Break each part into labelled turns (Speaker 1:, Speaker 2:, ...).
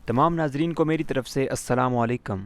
Speaker 1: تمام ناظرین کو میری طرف سے السلام علیکم۔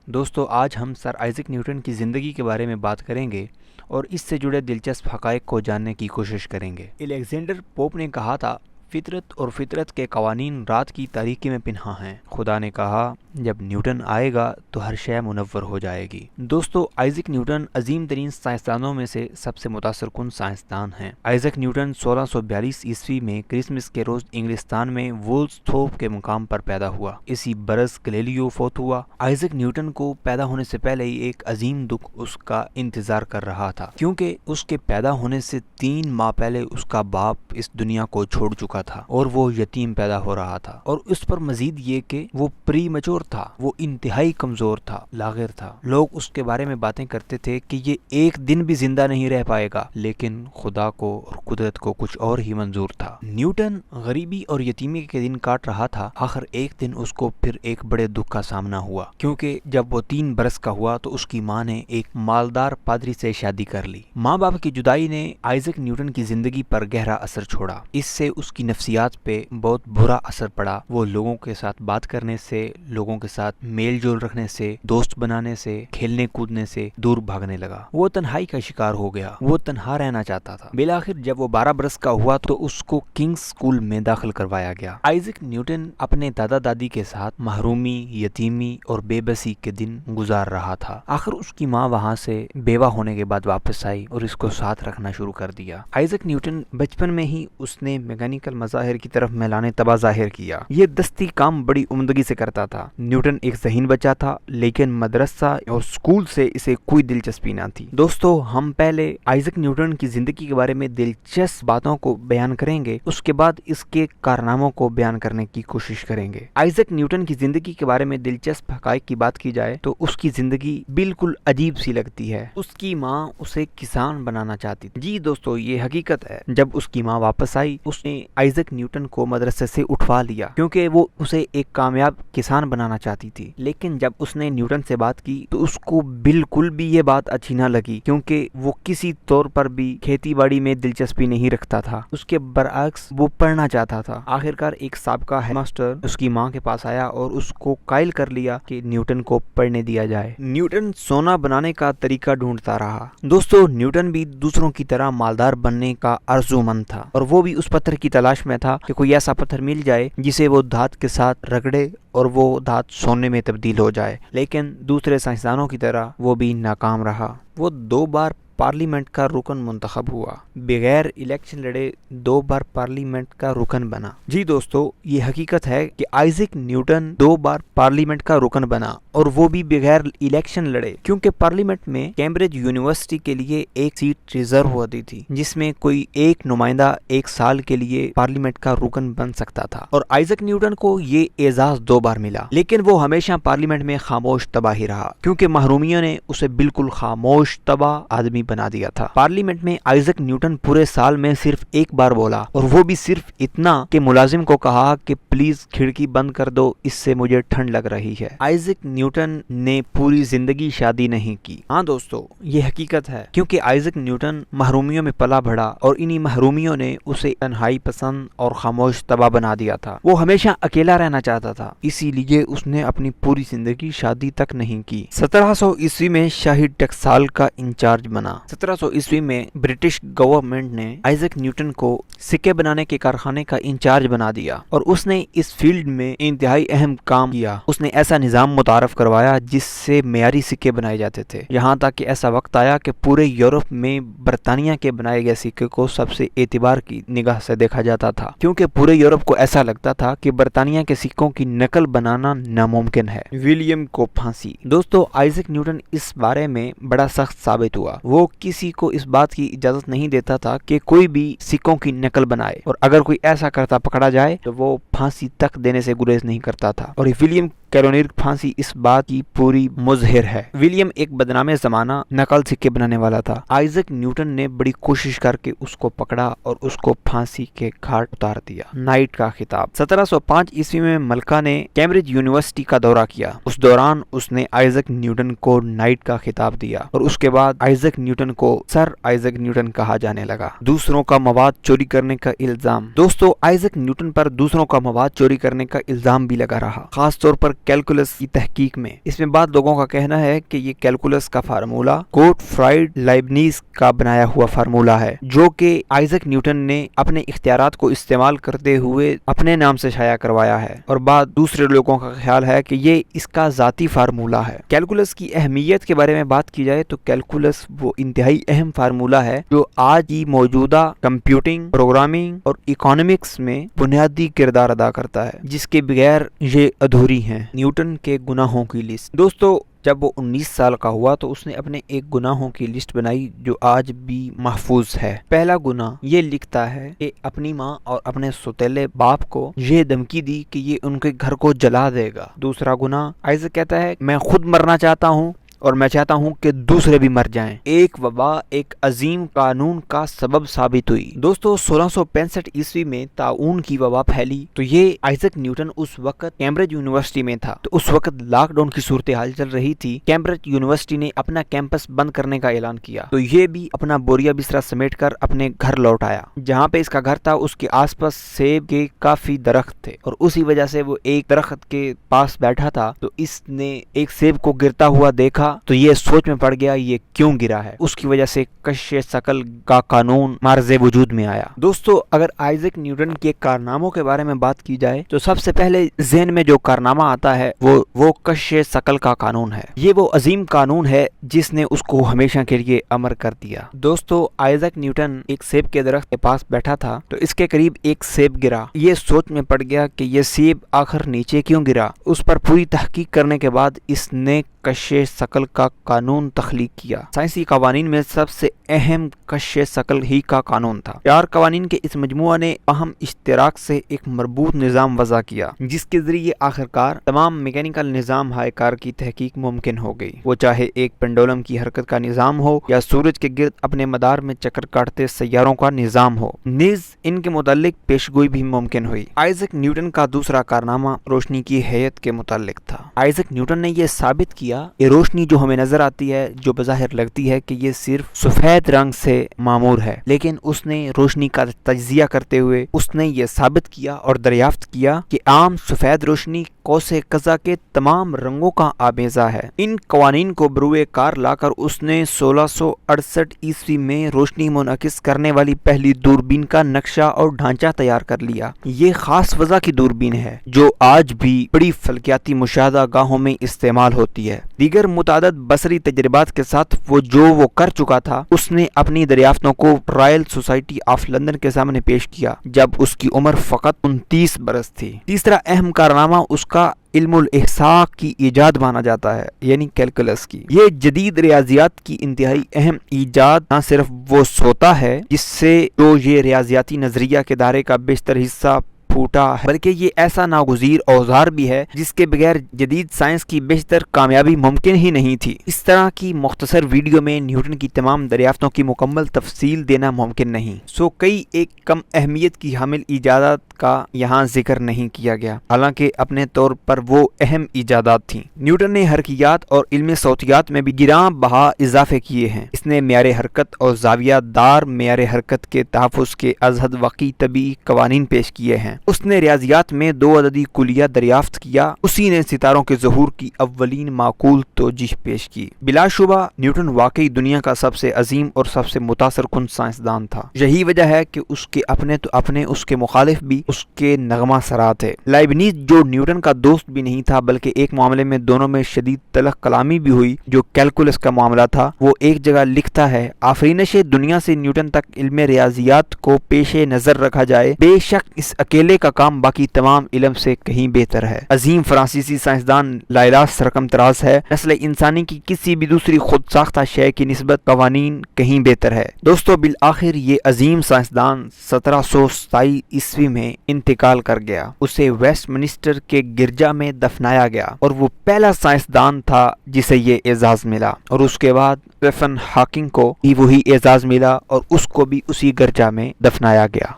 Speaker 1: دوستو، آج ہم سر آئزک نیوٹن کی زندگی کے بارے میں بات کریں گے اور اس سے جڑے دلچسپ حقائق کو جاننے کی کوشش کریں گے۔ الیگزینڈر پوپ نے کہا تھا، فطرت اور فطرت کے قوانین رات کی تاریکی میں پنہاں ہیں۔ خدا نے کہا، جب نیوٹن آئے گا تو ہر شے منور ہو جائے گی۔ دوستو، آئزک نیوٹن عظیم ترین سائنسدانوں میں سے سب سے متاثر کن سائنسدان ہیں۔ آئزک نیوٹن 1642 عیسوی میں کرسمس کے روز انگلستان میں وولستھوپ کے مقام پر پیدا ہوا۔ اسی برس گلیلیو فوت ہوا۔ آئزک نیوٹن کو پیدا ہونے سے پہلے ہی ایک عظیم دکھ اس کا انتظار کر رہا تھا، کیونکہ اس کے پیدا ہونے سے 3 ماہ پہلے اس کا باپ اس دنیا کو چھوڑ چکا تھا اور وہ یتیم پیدا ہو رہا تھا، اور اس پر مزید یہ کہ وہ پری میچور تھا، وہ انتہائی کمزور تھا، لاغر تھا۔ لوگ اس کے بارے میں باتیں کرتے تھے کہ یہ ایک دن بھی زندہ نہیں رہ پائے گا، لیکن خدا کو اور قدرت کو کچھ اور ہی منظور تھا۔ نیوٹن غریبی اور یتیمی کے دن کاٹ رہا تھا۔ آخر ایک دن اس کو پھر ایک بڑے دکھ کا سامنا ہوا، کیونکہ جب وہ 3 برس کا ہوا تو اس کی ماں نے ایک مالدار پادری سے شادی کر لی۔ ماں باپ کی جدائی نے آئزک نیوٹن کی زندگی پر گہرا اثر چھوڑا۔ اس سے اس کی نفسیات پہ بہت برا اثر پڑا۔ وہ لوگوں کے ساتھ بات کرنے سے، لوگوں کے ساتھ میل جول رکھنے سے، دوست بنانے سے، کھیلنے کودنے سے دور بھاگنے لگا۔ وہ تنہائی کا شکار ہو گیا۔ وہ تنہا رہنا چاہتا تھا۔ بالآخر جب وہ 12 برس کا ہوا تو اس کو کنگز اسکول میں داخل کروایا گیا۔ آئزک نیوٹن اپنے دادا دادی کے ساتھ محرومی، یتیمی اور بے بسی کے دن گزار رہا تھا۔ آخر اس کی ماں وہاں سے بیوہ ہونے کے بعد واپس آئی اور اس کو ساتھ رکھنا شروع کر دیا۔ آئزک نیوٹن بچپن میں ہی اس نے میکینیکل مظاہر کی طرف میلان طبع ظاہر کیا۔ یہ دستی کام بڑی عمدگی سے کرتا تھا۔ نیوٹن ایک ذہین بچہ تھا، لیکن مدرسہ اور اسکول سے اسے کوئی دلچسپی نہ تھی۔ دوستو، ہم پہلے آئزک نیوٹن کی زندگی کے بارے میں دلچسپ باتوں کو بیان کریں گے، اس کے بعد اس کے کارناموں کو بیان کرنے کی کوشش کریں گے۔ آئزک نیوٹن کی زندگی کے بارے میں دلچسپ حقائق کی بات کی جائے تو اس کی زندگی بالکل عجیب سی لگتی ہے۔ اس کی ماں اسے کسان بنانا چاہتی تھی۔ جی دوستو، یہ حقیقت ہے۔ جب اس کی ماں واپس آئی، اس نے آئزک نیوٹن کو مدرسے سے اٹھوا لیا، کیونکہ وہ اسے ایک کامیاب کسان بنانا چاہتی تھی۔ لیکن جب اس نے نیوٹن سے بات کی تو اس کو بالکل بھی یہ بات اچھی نہ لگی، کیونکہ وہ کسی طور پر بھی کھیتی باڑی میں دلچسپی نہیں رکھتا تھا۔ اس کے برعکس وہ پڑھنا چاہتا تھا۔ آخرکار ایک سابقہ ہیڈ ماسٹر اس کی ماں کے پاس آیا اور اس کو قائل کر لیا کہ نیوٹن کو پڑھنے دیا جائے۔ نیوٹن سونا بنانے کا طریقہ ڈھونڈتا رہا۔ دوستو، نیوٹن بھی دوسروں کی طرح مالدار بننے کا آرزومند تھا، اور وہ بھی اس پتھر کی تلاش میں تھا کہ کوئی ایسا پتھر مل جائے جسے وہ دھات کے ساتھ رگڑے اور وہ دھات سونے میں تبدیل ہو جائے۔ لیکن دوسرے سائنسدانوں کی طرح وہ بھی ناکام رہا۔ وہ 2 بار پارلیمنٹ کا رکن منتخب ہوا، بغیر الیکشن لڑے 2 بار پارلیمنٹ کا رکن بنا۔ جی دوستو، یہ حقیقت ہے کہ آئزک نیوٹن 2 بار پارلیمنٹ کا رکن بنا، اور وہ بھی بغیر الیکشن لڑے، کیونکہ پارلیمنٹ میں کیمبرج یونیورسٹی کے لیے ایک سیٹ ریزرو ہوتی تھی، جس میں کوئی ایک نمائندہ 1 سال کے لیے پارلیمنٹ کا رکن بن سکتا تھا، اور آئزک نیوٹن کو یہ اعزاز 2 بار ملا۔ لیکن وہ ہمیشہ پارلیمنٹ میں خاموش طبع ہی رہا، کیونکہ محرومیوں نے اسے بالکل خاموش طبع آدمی بنا دیا تھا۔ پارلیمنٹ میں آئزک نیوٹن پورے سال میں صرف 1 بار بولا، اور وہ بھی صرف اتنا کہ ملازم کو کہا کہ پلیز کھڑکی بند کر دو، اس سے مجھے ٹھنڈ لگ رہی ہے۔ آئزک نیوٹن نے پوری زندگی شادی نہیں کی۔ ہاں دوستو، یہ حقیقت ہے، کیونکہ آئزک نیوٹن محرومیوں میں پلا بڑھا، اور انہی محرومیوں نے اسے تنہائی پسند اور خاموش طبع بنا دیا تھا۔ وہ ہمیشہ اکیلا رہنا چاہتا تھا، اسی لیے اس نے اپنی پوری زندگی شادی تک نہیں کی۔ 1700 عیسوی میں شاہی ٹکسال کا انچارج بنا۔ 1700 عیسوی میں برٹش گورنمنٹ نے آئزک نیوٹن کو سکے بنانے کے کارخانے کا انچارج بنا دیا، اور اس نے اس فیلڈ میں انتہائی اہم کام کیا۔ اس نے ایسا نظام متعارف کروایا جس سے معیاری سکے بنائے جاتے تھے، یہاں تک کہ ایسا وقت آیا کہ پورے یورپ میں برطانیہ کے بنائے گئے سکے کو سب سے اعتبار کی نگاہ سے دیکھا جاتا تھا، کیونکہ پورے یورپ کو ایسا لگتا تھا کہ برطانیہ کے سکوں کی نقل بنانا ناممکن ہے۔ ولیم کو پھانسی۔ دوستو، آئزک نیوٹن اس بارے میں بڑا سخت ثابت ہوا۔ وہ کسی کو اس بات کی اجازت نہیں دیتا تھا کہ کوئی بھی سکوں کی نقل بنائے، اور اگر کوئی ایسا کرتا پکڑا جائے تو وہ پھانسی تک دینے سے گریز نہیں کرتا تھا، اور ولیم کیرونیر پھانسی اس بات کی پوری مظہر ہے۔ ولیم ایک بدنام زمانہ نقل سکے بنانے والا تھا۔ آئزک نیوٹن نے بڑی کوشش کر کے اس کو پکڑا اور اس کو پھانسی کے گھاٹ اتار دیا۔ نائٹ کا خطاب۔ 1705 عیسوی میں ملکہ نے کیمبرج یونیورسٹی کا دورہ کیا۔ اس دوران اس نے آئزک نیوٹن کو نائٹ کا خطاب دیا، اور اس کے بعد آئزک نیوٹن کو سر آئزک نیوٹن کہا جانے لگا۔ دوسروں کا مواد چوری کرنے کا الزام۔ دوستو، آئزک نیوٹن پر دوسروں کا مواد چوری کرنے کا الزام بھی لگا رہا، خاص طور پر کیلکولس کی تحقیق میں۔ اس میں بعض لوگوں کا کہنا ہے کہ یہ کیلکولس کا فارمولہ گوٹفرائڈ لائبنیز کا بنایا ہوا فارمولہ ہے، جو کہ آئزیک نیوٹن نے اپنے اختیارات کو استعمال کرتے ہوئے اپنے نام سے شائع کروایا ہے، اور بعض دوسرے لوگوں کا خیال ہے کہ یہ اس کا ذاتی فارمولہ ہے۔ کیلکولس کی اہمیت کے بارے میں بات کی جائے تو کیلکولس وہ انتہائی اہم فارمولہ ہے جو آج کی موجودہ کمپیوٹنگ، پروگرامنگ اور اکانومکس میں بنیادی کردار ادا کرتا ہے، جس کے بغیر یہ ادھوری ہیں۔ نیوٹن کے گناہوں کی لسٹ۔ دوستو، جب وہ 19 سال کا ہوا تو اس نے اپنے ایک گناہوں کی لسٹ بنائی جو آج بھی محفوظ ہے۔ پہلا گناہ یہ لکھتا ہے کہ اپنی ماں اور اپنے سوتیلے باپ کو یہ دھمکی دی کہ یہ ان کے گھر کو جلا دے گا۔ دوسرا گناہ آئزیک کہتا ہے میں خود مرنا چاہتا ہوں اور میں چاہتا ہوں کہ دوسرے بھی مر جائیں۔ ایک وبا ایک عظیم قانون کا سبب ثابت ہوئی۔ دوستو، 1665 عیسوی میں طاعون کی وبا پھیلی تو یہ آئزیک نیوٹن اس وقت کیمبرج یونیورسٹی میں تھا، تو اس وقت لاک ڈاؤن کی صورتحال چل رہی تھی۔ کیمبرج یونیورسٹی نے اپنا کیمپس بند کرنے کا اعلان کیا تو یہ بھی اپنا بوریا بستر سمیٹ کر اپنے گھر لوٹ آیا۔ جہاں پہ اس کا گھر تھا اس کے آس پاس سیب کے کافی درخت تھے، اور اسی وجہ سے وہ ایک درخت کے پاس بیٹھا تھا تو اس نے ایک سیب کو گرتا ہوا دیکھا تو یہ سوچ میں پڑ گیا یہ کیوں گرا ہے۔ اس کی وجہ سے کشش ثقل کا قانون معرض وجود میں آیا۔ دوستو، اگر آئزیک نیوٹن کے کارناموں کے بارے میں بات کی جائے تو سب سے پہلے ذہن میں جو کارنامہ آتا ہے وہ کشش ثقل کا قانون ہے۔ یہ وہ عظیم قانون ہے جس نے اس کو ہمیشہ کے لیے امر کر دیا۔ دوستو، آئزیک نیوٹن ایک سیب کے درخت کے پاس بیٹھا تھا تو اس کے قریب ایک سیب گرا۔ یہ سوچ میں پڑ گیا کہ یہ سیب آخر نیچے کیوں گرا۔ اس پر پوری تحقیق کرنے کے بعد اس نے کشش ثقل کا قانون تخلیق کیا۔ سائنسی قوانین میں سب سے اہم کشش ثقل ہی کا قانون تھا۔ 4 قوانین کے اس مجموعہ نے اہم اشتراک سے ایک مربوط نظام وضع کیا جس کے ذریعے آخرکار تمام میکینیکل نظام ہائے کار کی تحقیق ممکن ہو گئی، وہ چاہے ایک پینڈولم کی حرکت کا نظام ہو یا سورج کے گرد اپنے مدار میں چکر کاٹتے سیاروں کا نظام ہو، نیز ان کے متعلق پیشگوئی بھی ممکن ہوئی۔ آئزیک نیوٹن کا دوسرا کارنامہ روشنی کی ہیئت کے متعلق تھا۔ آئزیک نیوٹن نے یہ ثابت کیا کہ روشنی جو ہمیں نظر آتی ہے، جو بظاہر لگتی ہے کہ یہ صرف سفید رنگ سے معمور ہے، لیکن اس نے روشنی کا تجزیہ کرتے ہوئے اس نے یہ ثابت کیا اور دریافت کیا کہ عام سفید روشنی قوس قزح کے تمام رنگوں کا آمیزہ ہے۔ ان قوانین کو بروئے کار لا کر اس نے 1668 عیسوی میں روشنی منعکس کرنے والی پہلی دوربین کا نقشہ اور ڈھانچہ تیار کر لیا۔ یہ خاص فضا کی دوربین ہے جو آج بھی بڑی فلکیاتی مشاہدہ گاہوں میں استعمال ہوتی ہے۔ دیگر متعدد بصری تجربات کے ساتھ وہ کر چکا تھا، اس نے اپنی دریافتوں کو رائل سوسائٹی آف لندن کے سامنے پیش کیا جب اس کی عمر فقط 29 برس تھی۔ تیسرا اہم کارنامہ اس کا علم الاحصاء کی ایجاد مانا جاتا ہے، یعنی کیلکولس کی۔ یہ جدید ریاضیات کی انتہائی اہم ایجاد نہ صرف وہ سوتا ہے جس سے جو یہ ریاضیاتی نظریہ کے دائرے کا بیشتر حصہ پھوٹا ہے، بلکہ یہ ایسا ناگزیر اوزار بھی ہے جس کے بغیر جدید سائنس کی بیشتر کامیابی ممکن ہی نہیں تھی۔ اس طرح کی مختصر ویڈیو میں نیوٹن کی تمام دریافتوں کی مکمل تفصیل دینا ممکن نہیں، کئی ایک کم اہمیت کی حامل ایجادات کا یہاں ذکر نہیں کیا گیا، حالانکہ اپنے طور پر وہ اہم ایجادات تھیں۔ نیوٹن نے حرکیات اور علم صوتیات میں بھی گراں بہا اضافے کیے ہیں۔ اس نے معیار حرکت اور زاویہ دار معیار حرکت کے تحفظ کے ازحد وقی طبی قوانین پیش کیے ہیں۔ اس نے ریاضیات میں 2 عددی کلیہ دریافت کیا۔ اسی نے ستاروں کے ظہور کی اولین معقول توجیہ پیش کی۔ بلا شبہ نیوٹن واقعی دنیا کا سب سے عظیم اور سب سے متاثر کن سائنسدان تھا۔ یہی وجہ ہے کہ اس کے اپنے تو اپنے اس کے مخالف بھی اس کے نغمہ سرا تھے۔ لائبنیز جو نیوٹن کا دوست بھی نہیں تھا بلکہ ایک معاملے میں دونوں میں شدید تلخ کلامی بھی ہوئی جو کیلکولس کا معاملہ تھا، وہ ایک جگہ لکھتا ہے، آفرینش دنیا سے نیوٹن تک علم ریاضیات کو پیش نظر رکھا جائے، بے شک اس اکیلے کا کام باقی تمام علم سے کہیں بہتر ہے۔ عظیم فرانسیسی سائنسدان لالاس رقم تراز ہے، نسل انسانی کی کسی بھی دوسری خود ساختہ شے کی نسبت قوانین کہیں بہتر ہے۔ دوستو، بالآخر یہ عظیم سائنسدان 1727 عیسوی میں انتقال کر گیا۔ اسے ویسٹ منسٹر کے گرجا میں دفنایا گیا اور وہ پہلا سائنسدان تھا جسے یہ اعزاز ملا، اور اس کے بعد اسٹیفن ہاکنگ کو بھی وہی اعزاز ملا اور اس کو بھی اسی گرجا میں دفنایا گیا۔